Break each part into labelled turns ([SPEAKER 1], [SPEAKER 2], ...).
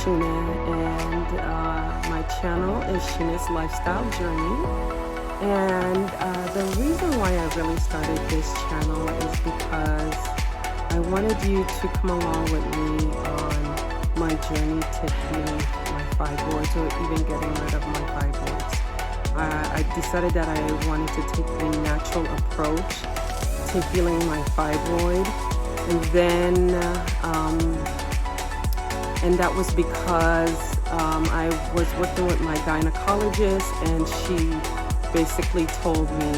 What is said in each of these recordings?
[SPEAKER 1] Sheena, and my channel is Sheena's Lifestyle Journey. And the reason why I really started this channel is because I wanted you to come along with me on my journey to healing my fibroids, or even getting rid of my fibroids. I decided that I wanted to take a natural approach to healing my fibroid, and then and that was because I was working with my gynecologist, and she basically told me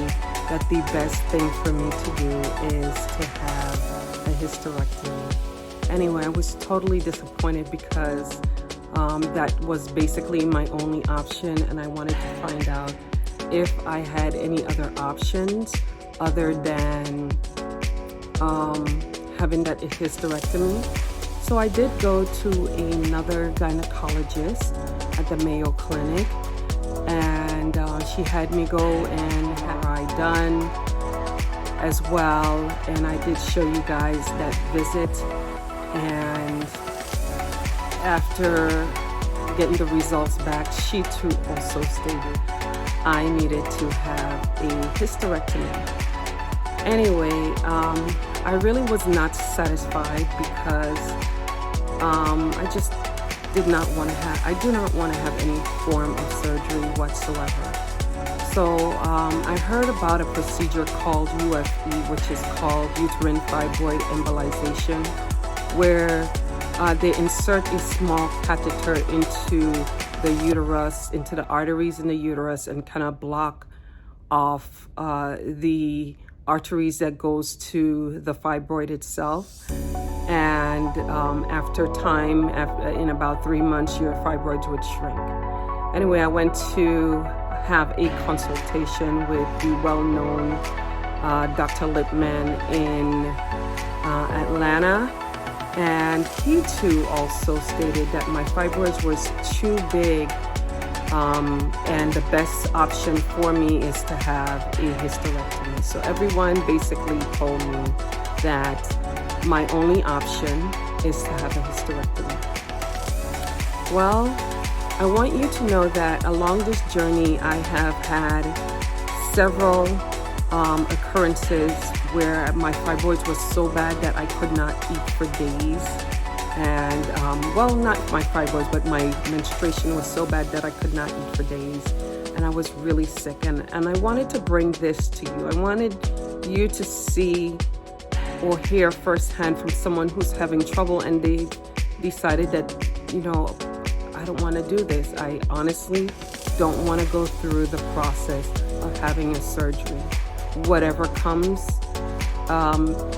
[SPEAKER 1] that the best thing for me to do is to have a hysterectomy. Anyway, I was totally disappointed because that was basically my only option, and I wanted to find out if I had any other options other than having that hysterectomy. So I did go to another gynecologist at the Mayo Clinic, and she had me go and have I done as well, and I did show you guys that visit. And after getting the results back, she too also stated I needed to have a hysterectomy. Anyway, I really was not satisfied because I just did not want to have, I do not want to have any form of surgery whatsoever. So I heard about a procedure called UFE, which is called uterine fibroid embolization, where they insert a small catheter into the uterus, into the arteries in the uterus, and kind of block off the arteries that goes to the fibroid itself. And after time, in about 3 months, your fibroids would shrink. Anyway, I went to have a consultation with the well-known Dr. Lipman in Atlanta. And he too also stated that my fibroids was too big, and the best option for me is to have a hysterectomy. So everyone basically told me that my only option is to have a hysterectomy. Well, I want you to know that along this journey, I have had several occurrences where my fibroids was so bad that I could not eat for days. And well, not my fibroids, but my menstruation was so bad that I could not eat for days, and I was really sick. And I wanted to bring this to you. I wanted you to see or hear firsthand from someone who's having trouble, and they decided that, I don't want to do this. I honestly don't want to go through the process of having a surgery. Whatever comes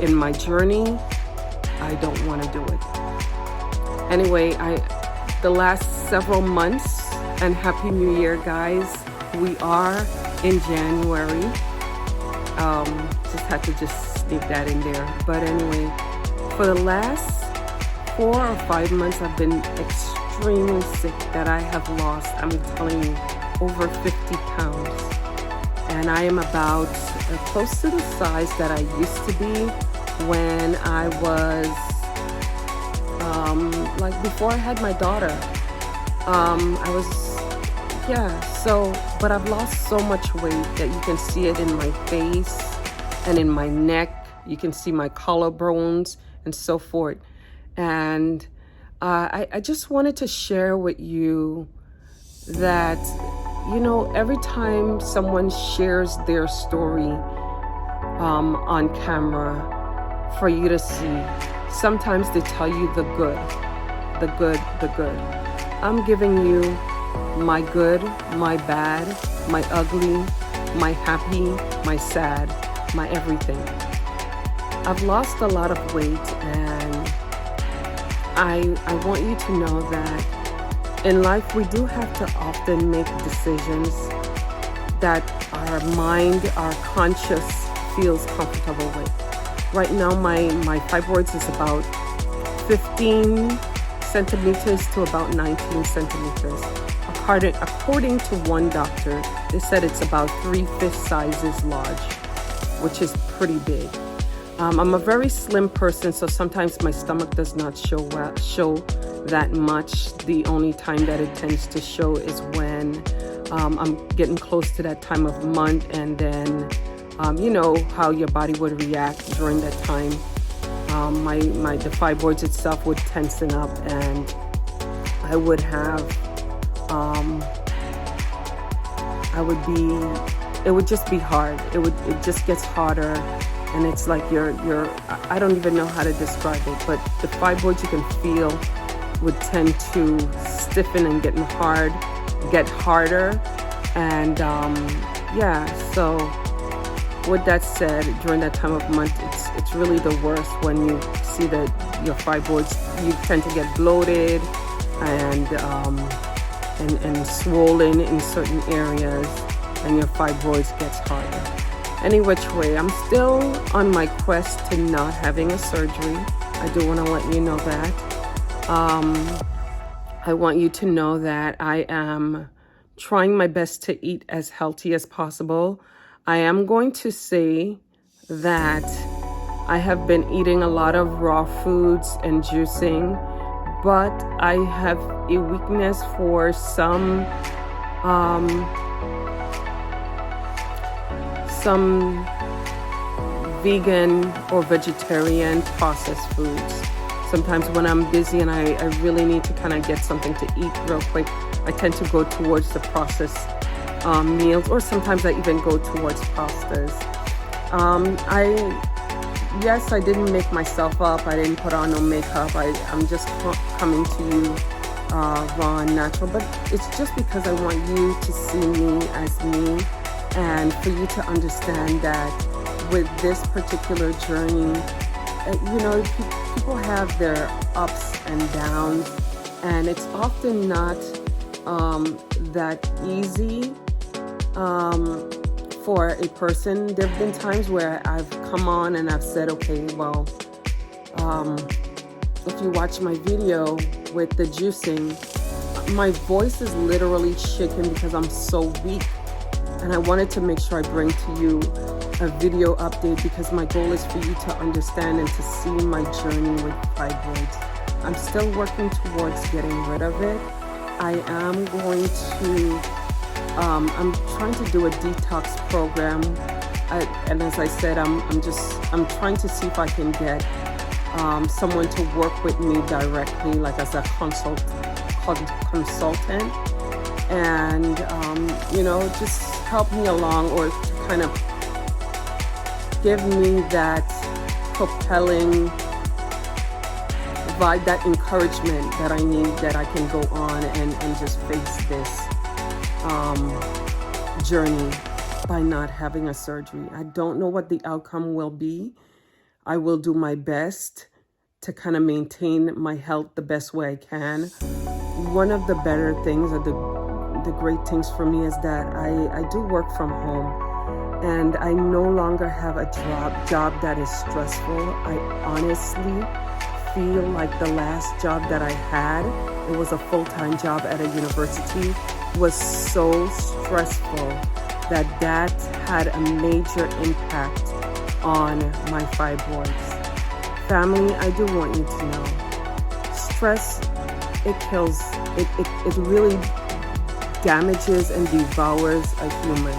[SPEAKER 1] in my journey, I don't want to do it. Anyway, the last several months, and Happy New Year, guys. We are in January. Just had to sneak that in there. But anyway, for the last 4 or 5 months, I've been extremely sick, that I have lost, I'm telling you, over 50 pounds. And I am about close to the size that I used to be when I was, like before I had my daughter. But I've lost so much weight that you can see it in my face and in my neck. You can see my collarbones and so forth. And I just wanted to share with you that, every time someone shares their story on camera for you to see, sometimes they tell you the good. I'm giving you my good, my bad, my ugly, my happy, my sad, my everything. I've lost a lot of weight, and I want you to know that in life we do have to often make decisions that our mind, our conscious feels comfortable with. Right now my fibroids is about 15 centimeters to about 19 centimeters. According to one doctor, they said it's about 3/5 sizes large, which is pretty big. I'm a very slim person, so sometimes my stomach does not show that much. The only time that it tends to show is when I'm getting close to that time of month, and then you know how your body would react during that time. The fibroids itself would tensen up, and I would have it would just be hard. It just gets harder, and it's like I don't even know how to describe it, but the fibroids you can feel would tend to stiffen and get harder, and so with that said, during that time of month, it's really the worst when you see that your fibroids, you tend to get bloated and swollen in certain areas, and your fibroids gets harder. Any which way, I'm still on my quest to not having a surgery. I do want to let you know that. I want you to know that I am trying my best to eat as healthy as possible. I am going to say that I have been eating a lot of raw foods and juicing, but I have a weakness for some vegan or vegetarian processed foods. Sometimes when I'm busy and I really need to kind of get something to eat real quick, I tend to go towards the processed meals, or sometimes I even go towards pastas. I didn't make myself up. I didn't put on no makeup. I'm just coming to you raw and natural, but it's just because I want you to see me as me, and for you to understand that with this particular journey, people have their ups and downs, and it's often not that easy for a person. There have been times where I've come on and I've said, okay, well, if you watch my video with the juicing, my voice is literally shaking because I'm so weak, and I wanted to make sure I bring to you a video update because my goal is for you to understand and to see my journey with fibroids. I'm still working towards getting rid of it. I am going to I'm trying to do a detox program, and as I said, I'm trying to see if I can get someone to work with me directly, like as a consultant, and just help me along, or to kind of give me that propelling vibe, that encouragement that I need, that I can go on and just face this journey by not having a surgery. I don't know what the outcome will be. I will do my best to kind of maintain my health the best way I can. One of the better things, or the great things for me, is that I do work from home, and I no longer have a job that is stressful. I honestly feel like the last job that I had, it was a full-time job at a university, was so stressful that had a major impact on my fibroids. Family, I do want you to know, stress, it kills, it really damages and devours a human.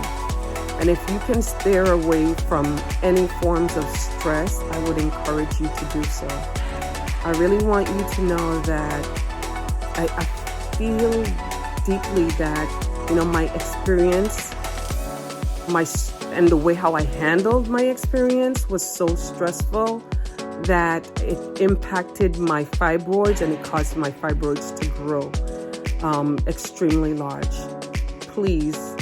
[SPEAKER 1] And if you can steer away from any forms of stress, I would encourage you to do so. I really want you to know that I feel deeply that, my experience, and the way how I handled my experience was so stressful that it impacted my fibroids, and it caused my fibroids to grow extremely large. Please,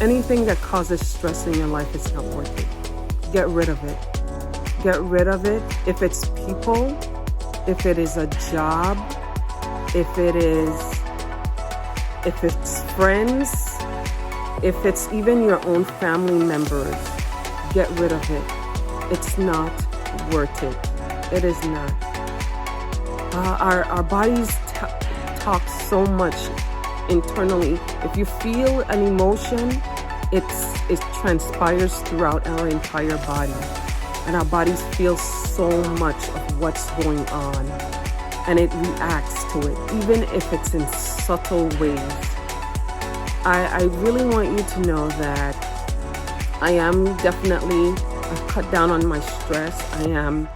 [SPEAKER 1] anything that causes stress in your life is not worth it. Get rid of it. Get rid of it. If it's people, if it is a job, if it's friends, if it's even your own family members, get rid of it. It's not worth it. It is not. Our bodies talk so much internally. If you feel an emotion, it transpires throughout our entire body. and our bodies feel so much of what's going on, and it reacts to it, even if it's in subtle ways. I really want you to know that I am definitely, I've cut down on my stress. I am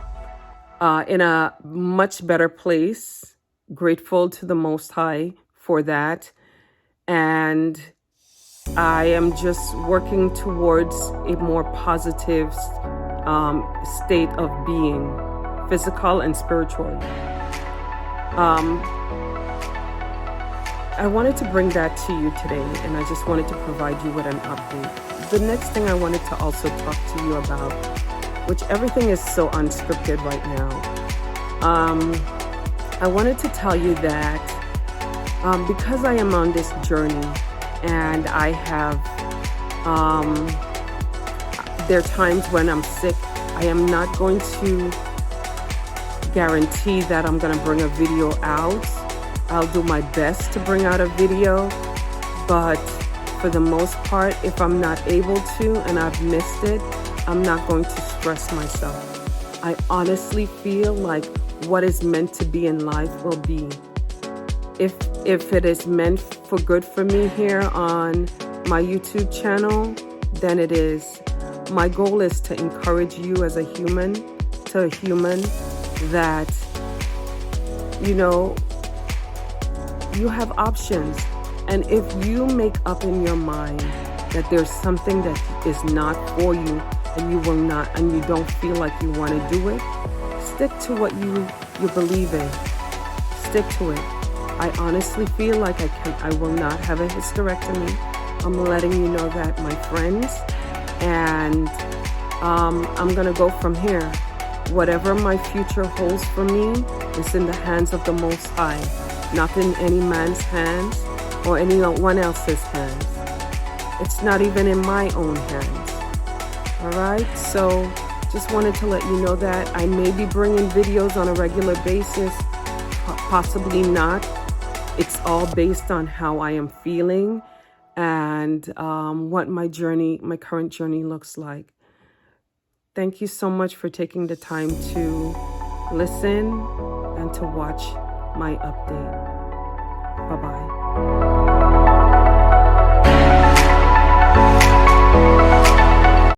[SPEAKER 1] in a much better place, grateful to the Most High for that. And I am just working towards a more positive state of being, physical and spiritual. I wanted to bring that to you today, and I just wanted to provide you with an update. The next thing I wanted to also talk to you about, which everything is so unscripted right now, I wanted to tell you that because I am on this journey, and I have, there are times when I'm sick, I am not going to guarantee that I'm going to bring a video out. I'll do my best to bring out a video, but for the most part, if I'm not able to and I've missed it, I'm not going to stress myself. I honestly feel like what is meant to be in life will be. If it is meant for good for me here on my YouTube channel, then it is. My goal is to encourage you as a human, that, you know, you have options. And if you make up in your mind that there's something that is not for you, and you will not, and you don't feel like you want to do it, stick to what you believe in. Stick to it. I honestly feel like I will not have a hysterectomy. I'm letting you know that, my friends, and I'm gonna go from here. Whatever my future holds for me is in the hands of the Most High, not in any man's hands or anyone else's hands. It's not even in my own hands. All right, so just wanted to let you know that I may be bringing videos on a regular basis, possibly not. It's all based on how I am feeling and what my current journey looks like. Thank you so much for taking the time to listen and to watch my update. Bye-bye.